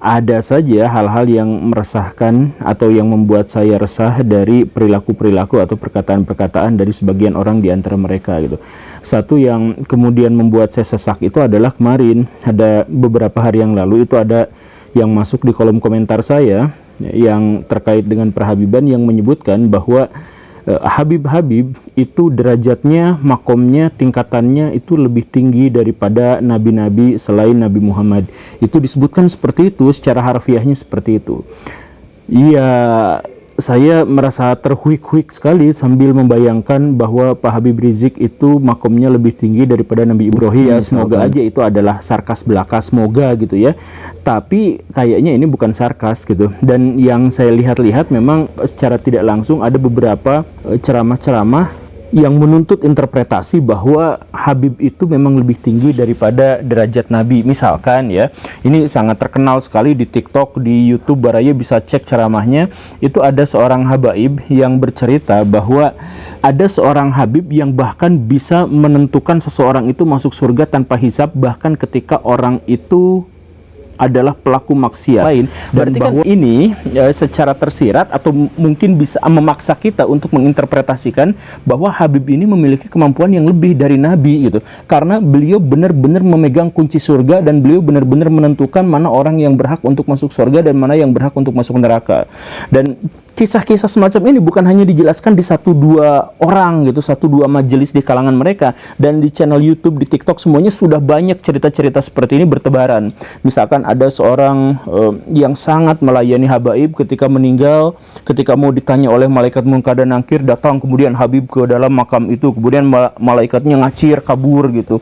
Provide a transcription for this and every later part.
ada saja hal-hal yang meresahkan atau yang membuat saya resah dari perilaku-perilaku atau perkataan-perkataan dari sebagian orang di antara mereka gitu. Satu yang kemudian membuat saya sesak itu adalah kemarin ada beberapa hari yang lalu itu ada yang masuk di kolom komentar saya yang terkait dengan perhabiban yang menyebutkan bahwa Habib-habib itu derajatnya, makomnya, tingkatannya itu lebih tinggi daripada nabi-nabi selain Nabi Muhammad. Itu disebutkan seperti itu, secara harfiahnya seperti itu. Iya, saya merasa terhuik-huik sekali sambil membayangkan bahwa Pak Habib Rizik itu makomnya lebih tinggi daripada Nabi Ibrahim. Ya, semoga aja itu adalah sarkas belaka, semoga gitu ya. Tapi kayaknya ini bukan sarkas gitu. Dan yang saya lihat-lihat memang secara tidak langsung ada beberapa ceramah-ceramah yang menuntut interpretasi bahwa Habib itu memang lebih tinggi daripada derajat Nabi. Misalkan ya, ini sangat terkenal sekali di TikTok, di YouTube, Baraya bisa cek ceramahnya. Itu ada seorang habaib yang bercerita bahwa ada seorang Habib yang bahkan bisa menentukan seseorang itu masuk surga tanpa hisab, bahkan ketika orang itu adalah pelaku maksiat lain. Berarti kan ini secara tersirat atau mungkin bisa memaksa kita untuk menginterpretasikan bahwa Habib ini memiliki kemampuan yang lebih dari Nabi gitu, karena beliau benar-benar memegang kunci surga dan beliau benar-benar menentukan mana orang yang berhak untuk masuk surga dan mana yang berhak untuk masuk neraka. Dan kisah-kisah semacam ini bukan hanya dijelaskan di 1-2 orang gitu, 1-2 majelis di kalangan mereka, dan di channel YouTube, di TikTok semuanya sudah banyak cerita-cerita seperti ini bertebaran. Misalkan ada seorang yang sangat melayani habaib ketika meninggal, ketika mau ditanya oleh malaikat Munkar dan Nakir, datang kemudian Habib ke dalam makam itu, kemudian malaikatnya ngacir kabur gitu,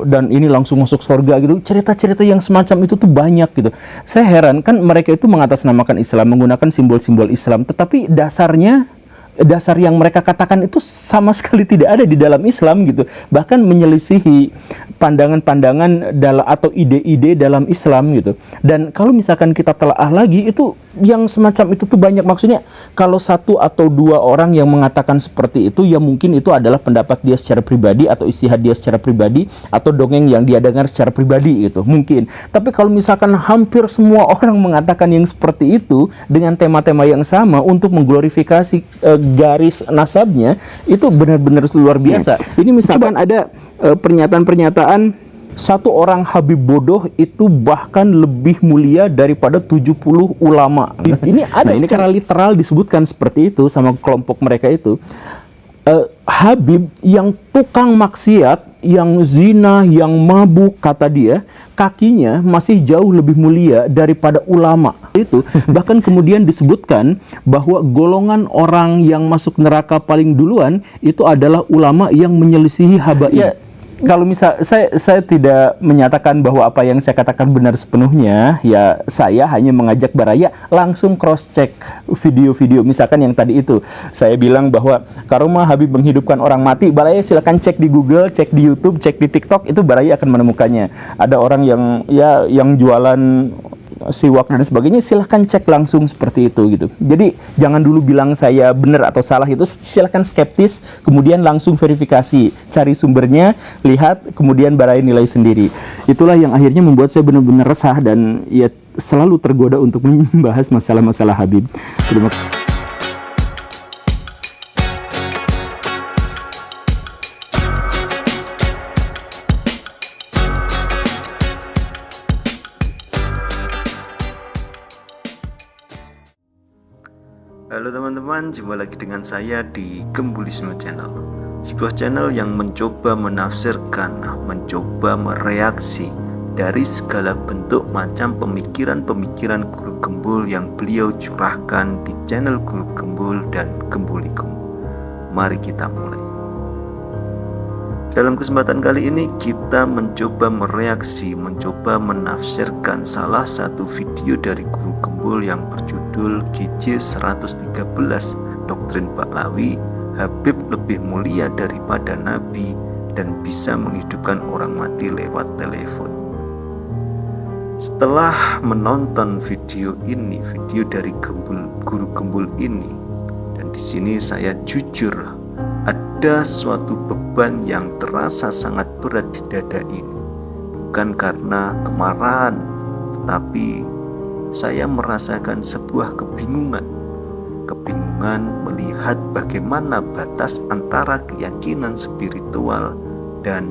dan ini langsung masuk surga gitu. Cerita-cerita yang semacam itu tuh banyak gitu. Saya heran, kan mereka itu mengatasnamakan Islam, menggunakan simbol-simbol Islam, tetapi dasar yang mereka katakan itu sama sekali tidak ada di dalam Islam gitu, bahkan menyelisihi pandangan-pandangan atau ide-ide dalam Islam gitu. Dan kalau misalkan kita telaah lagi, itu yang semacam itu tuh banyak. Maksudnya kalau 1 atau 2 orang yang mengatakan seperti itu, ya mungkin itu adalah pendapat dia secara pribadi atau istihad dia secara pribadi atau dongeng yang dia dengar secara pribadi gitu, mungkin. Tapi kalau misalkan hampir semua orang mengatakan yang seperti itu dengan tema-tema yang sama untuk mengglorifikasi garis nasabnya, itu benar-benar luar biasa. Ini misalkan ada pernyataan-pernyataan satu orang Habib bodoh itu bahkan lebih mulia daripada 70 ulama. Ini ada secara literal disebutkan seperti itu sama kelompok mereka itu. Habib yang tukang maksiat, yang zina, yang mabuk, kata dia, kakinya masih jauh lebih mulia daripada ulama. Itu bahkan kemudian disebutkan bahwa golongan orang yang masuk neraka paling duluan itu adalah ulama yang menyelisihi habaib. Ya, kalau misal saya tidak menyatakan bahwa apa yang saya katakan benar sepenuhnya, ya saya hanya mengajak Baraya langsung cross check video-video. Misalkan yang tadi itu saya bilang bahwa karomah Habib menghidupkan orang mati, Baraya silakan cek di Google, cek di YouTube, cek di TikTok, itu Baraya akan menemukannya. Ada orang yang jualan siwak dan sebagainya, silahkan cek langsung seperti itu gitu. Jadi jangan dulu bilang saya benar atau salah, itu silahkan skeptis, kemudian langsung verifikasi, cari sumbernya, lihat, kemudian Baraya nilai sendiri. Itulah yang akhirnya membuat saya benar-benar resah dan ya selalu tergoda untuk membahas masalah-masalah Habib. Terima kasih. Halo teman-teman, jumpa lagi dengan saya di Gembulisme Channel, sebuah channel yang mencoba menafsirkan, mencoba mereaksi dari segala bentuk macam pemikiran-pemikiran Guru Gembul yang beliau curahkan di channel Guru Gembul dan Gembulikum. Mari kita mulai. Dalam kesempatan kali ini kita mencoba mereaksi, mencoba menafsirkan salah satu video dari Guru Gembul yang berjudul GJ 113 Doktrin Pahlawi, Habib lebih mulia daripada Nabi dan bisa menghidupkan orang mati lewat telepon. Setelah menonton video ini, video dari Guru Gembul ini, dan di sini saya jujur ada suatu beban yang terasa sangat berat di dada ini. Bukan karena kemarahan, tetapi saya merasakan sebuah kebingungan melihat bagaimana batas antara keyakinan spiritual dan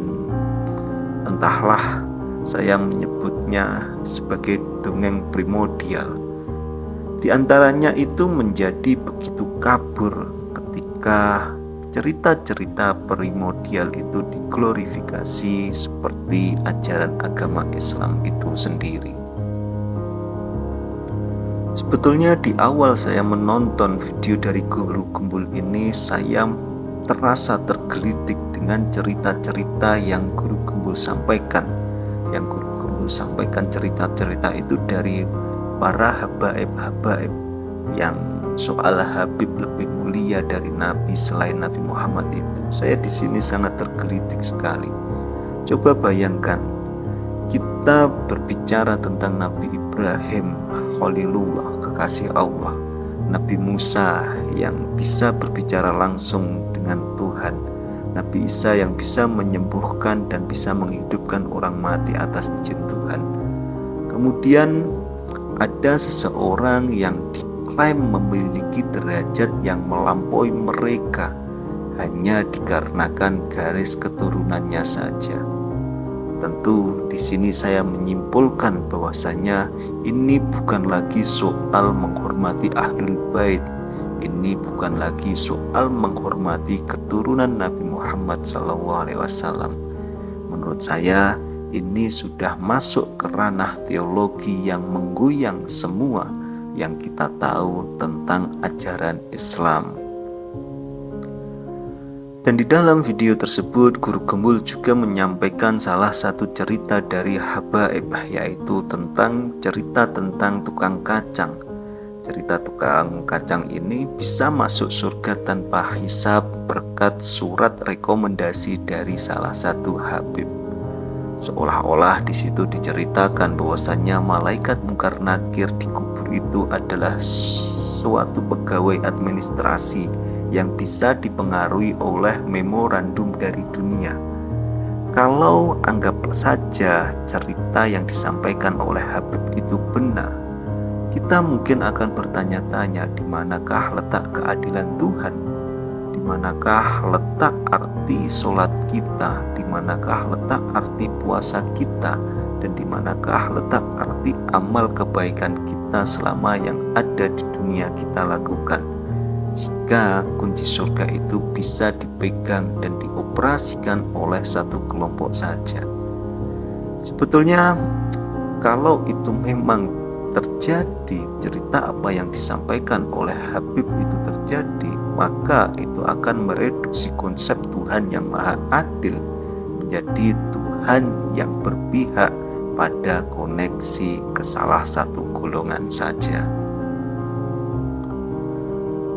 entahlah, saya menyebutnya sebagai dongeng primordial. Di antaranya itu menjadi begitu kabur ketika cerita-cerita primordial itu diglorifikasi seperti ajaran agama Islam itu sendiri. Sebetulnya di awal saya menonton video dari Guru Gembul ini, saya terasa tergelitik dengan cerita-cerita yang Guru Gembul sampaikan. Yang Guru Gembul sampaikan cerita-cerita itu dari para habaib-habaib, yang soal Habib lebih mulia dari Nabi selain Nabi Muhammad itu. Saya di sini sangat tergelitik sekali. Coba bayangkan, kita berbicara tentang Nabi Ibrahim Khalilullah, kekasih Allah, Nabi Musa yang bisa berbicara langsung dengan Tuhan, Nabi Isa yang bisa menyembuhkan dan bisa menghidupkan orang mati atas izin Tuhan. Kemudian ada seseorang yang diklaim memiliki derajat yang melampaui mereka hanya dikarenakan garis keturunannya saja. Tentu di sini saya menyimpulkan bahwasanya ini bukan lagi soal menghormati Ahlul Bait. Ini bukan lagi soal menghormati keturunan Nabi Muhammad SAW. Menurut saya ini sudah masuk ke ranah teologi yang menggoyang semua yang kita tahu tentang ajaran Islam. Dan di dalam video tersebut Guru Gembul juga menyampaikan salah satu cerita dari habaib, yaitu cerita tentang tukang kacang. Cerita tukang kacang ini bisa masuk surga tanpa hisab berkat surat rekomendasi dari salah satu habib. Seolah-olah di situ diceritakan bahwasanya malaikat mungkar nakir di kubur itu adalah suatu pegawai administrasi yang bisa dipengaruhi oleh memorandum dari dunia. Kalau anggap saja cerita yang disampaikan oleh Habib itu benar, kita mungkin akan bertanya-tanya, di manakah letak keadilan Tuhan? Di manakah letak arti sholat kita? Di manakah letak arti puasa kita? Dan di manakah letak arti amal kebaikan kita selama yang ada di dunia kita lakukan? Jika kunci surga itu bisa dipegang dan dioperasikan oleh satu kelompok saja. Sebetulnya kalau itu memang terjadi, cerita apa yang disampaikan oleh Habib itu terjadi, maka itu akan mereduksi konsep Tuhan yang maha adil menjadi Tuhan yang berpihak pada koneksi ke salah satu golongan saja.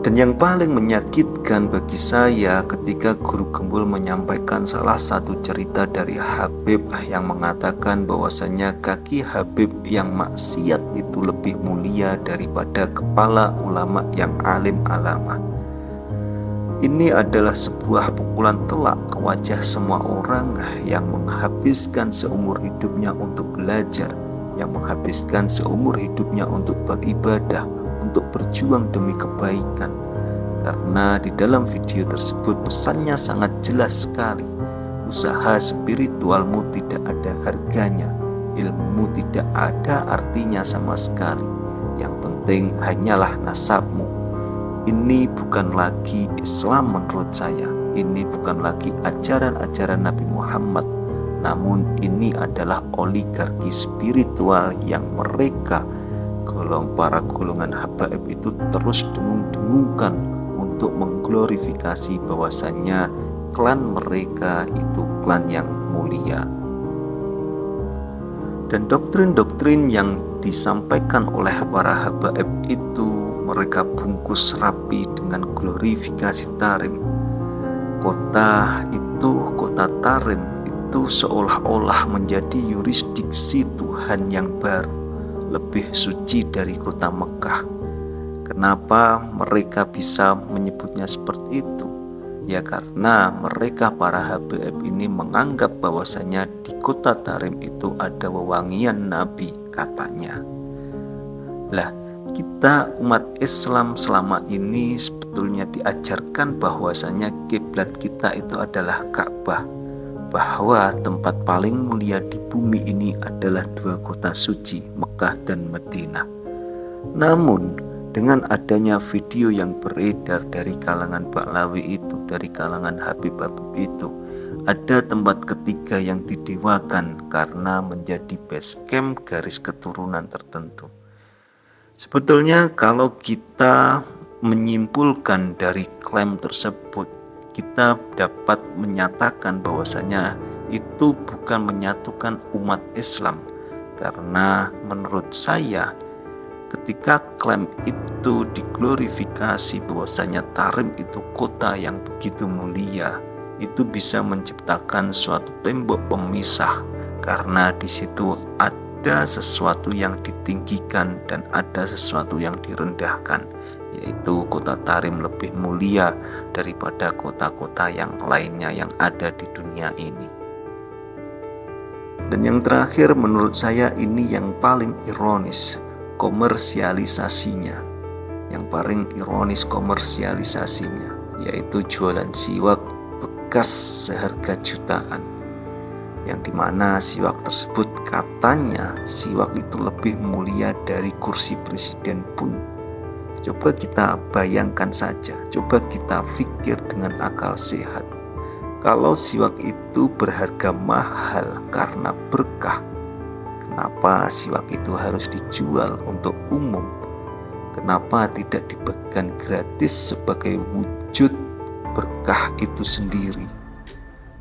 Dan yang paling menyakitkan bagi saya ketika Guru Gembul menyampaikan salah satu cerita dari Habib yang mengatakan bahwasanya kaki Habib yang maksiat itu lebih mulia daripada kepala ulama yang alim alama. Ini adalah sebuah pukulan telak ke wajah semua orang yang menghabiskan seumur hidupnya untuk belajar, yang menghabiskan seumur hidupnya untuk beribadah, untuk berjuang demi kebaikan. Karena di dalam video tersebut pesannya sangat jelas sekali. Usaha spiritualmu tidak ada harganya, ilmu tidak ada artinya sama sekali. Yang penting hanyalah nasabmu. Ini bukan lagi Islam menurut saya. Ini bukan lagi ajaran-ajaran Nabi Muhammad. Namun ini adalah oligarki spiritual yang mereka para golongan habaib itu terus dengung-dengungkan untuk mengglorifikasi bahwasanya klan mereka itu klan yang mulia. Dan doktrin-doktrin yang disampaikan oleh para habaib itu mereka bungkus rapi dengan glorifikasi tarim. Kota tarim itu seolah-olah menjadi yurisdiksi Tuhan yang baru, lebih suci dari kota Mekah. Kenapa mereka bisa menyebutnya seperti itu? Ya karena mereka para habaib ini menganggap bahwasanya di kota Tarim itu ada wewangian Nabi katanya. Lah, kita umat Islam selama ini sebetulnya diajarkan bahwasanya kiblat kita itu adalah Ka'bah, bahwa tempat paling mulia di bumi ini adalah dua kota suci, Mekah dan Madinah. Namun dengan adanya video yang beredar dari kalangan Baklawi itu, dari kalangan Habib-Habib itu, ada tempat ketiga yang didewakan karena menjadi base camp garis keturunan tertentu. Sebetulnya kalau kita menyimpulkan dari klaim tersebut, kita dapat menyatakan bahwasanya itu bukan menyatukan umat Islam. Karena menurut saya, ketika klaim itu diglorifikasi bahwasanya Tarim itu kota yang begitu mulia, itu bisa menciptakan suatu tembok pemisah, karena di situ ada sesuatu yang ditinggikan dan ada sesuatu yang direndahkan, yaitu kota Tarim lebih mulia daripada kota-kota yang lainnya yang ada di dunia ini. Dan yang terakhir, menurut saya ini yang paling ironis, komersialisasinya. Yang paling ironis komersialisasinya, yaitu jualan siwak bekas seharga jutaan, yang dimana siwak tersebut katanya siwak itu lebih mulia dari kursi presiden pun. Coba kita bayangkan saja, coba kita pikir dengan akal sehat. Kalau siwak itu berharga mahal karena berkah, kenapa siwak itu harus dijual untuk umum? Kenapa tidak dibagikan gratis sebagai wujud berkah itu sendiri?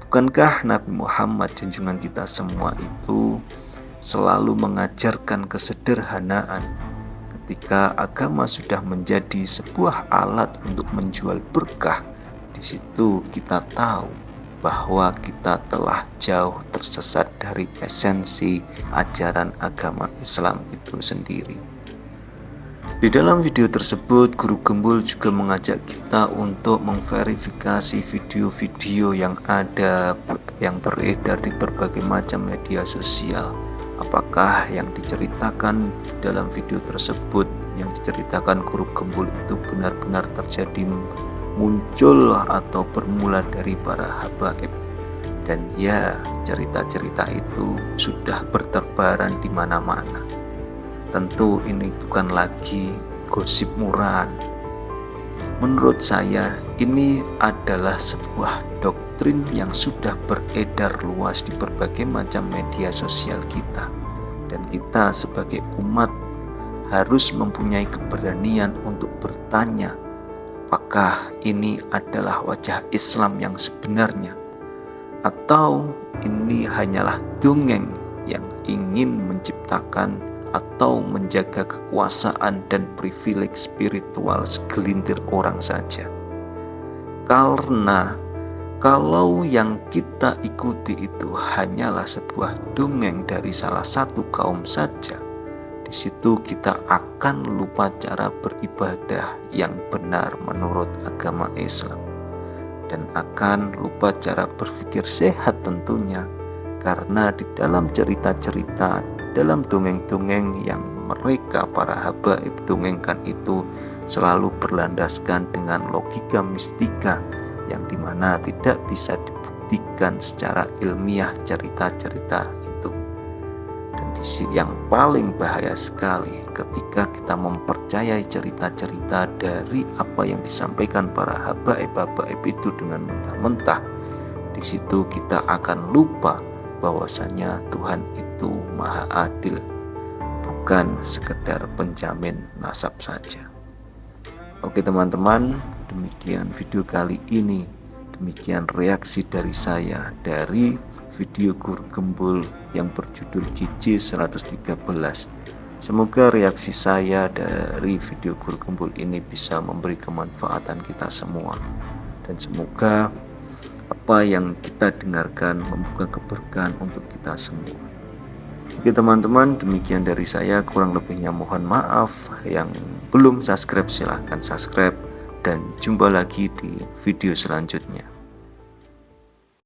Bukankah Nabi Muhammad junjungan kita semua itu selalu mengajarkan kesederhanaan? Ketika agama sudah menjadi sebuah alat untuk menjual berkah, di situ kita tahu bahwa kita telah jauh tersesat dari esensi ajaran agama Islam itu sendiri. Di dalam video tersebut, Guru Gembul juga mengajak kita untuk memverifikasi video-video yang ada, yang beredar di berbagai macam media sosial. Apakah yang diceritakan dalam video tersebut, yang diceritakan Guru Gembul itu benar-benar terjadi, muncul atau bermula dari para habaib? Dan ya, cerita-cerita itu sudah berterbaran di mana-mana. Tentu ini bukan lagi gosip murahan. Menurut saya ini adalah sebuah doktrin yang sudah beredar luas di berbagai macam media sosial kita. Dan kita sebagai umat harus mempunyai keberanian untuk bertanya, apakah ini adalah wajah Islam yang sebenarnya? Atau ini hanyalah dongeng yang ingin menciptakan atau menjaga kekuasaan dan privilege spiritual segelintir orang saja? Karena kalau yang kita ikuti itu hanyalah sebuah dongeng dari salah satu kaum saja, di situ kita akan lupa cara beribadah yang benar menurut agama Islam, dan akan lupa cara berpikir sehat tentunya, karena di dalam cerita-cerita, dalam dongeng-dongeng yang mereka para habaib dongengkan itu selalu berlandaskan dengan logika mistika yang dimana tidak bisa dibuktikan secara ilmiah cerita-cerita itu. Dan di sisi yang paling bahaya sekali ketika kita mempercayai cerita-cerita dari apa yang disampaikan para habaib-habaib itu dengan mentah-mentah, di situ kita akan lupa bahwasanya Tuhan itu maha adil, bukan sekedar penjamin nasab saja. Oke teman-teman, demikian video kali ini. Demikian reaksi dari saya dari video Guru Gembul yang berjudul GJ 113. Semoga reaksi saya dari video Guru Gembul ini bisa memberi kemanfaatan kita semua, dan semoga apa yang kita dengarkan membuka keberkahan untuk kita semua. Oke teman-teman, demikian dari saya, kurang lebihnya mohon maaf. Yang belum subscribe silahkan subscribe, dan jumpa lagi di video selanjutnya.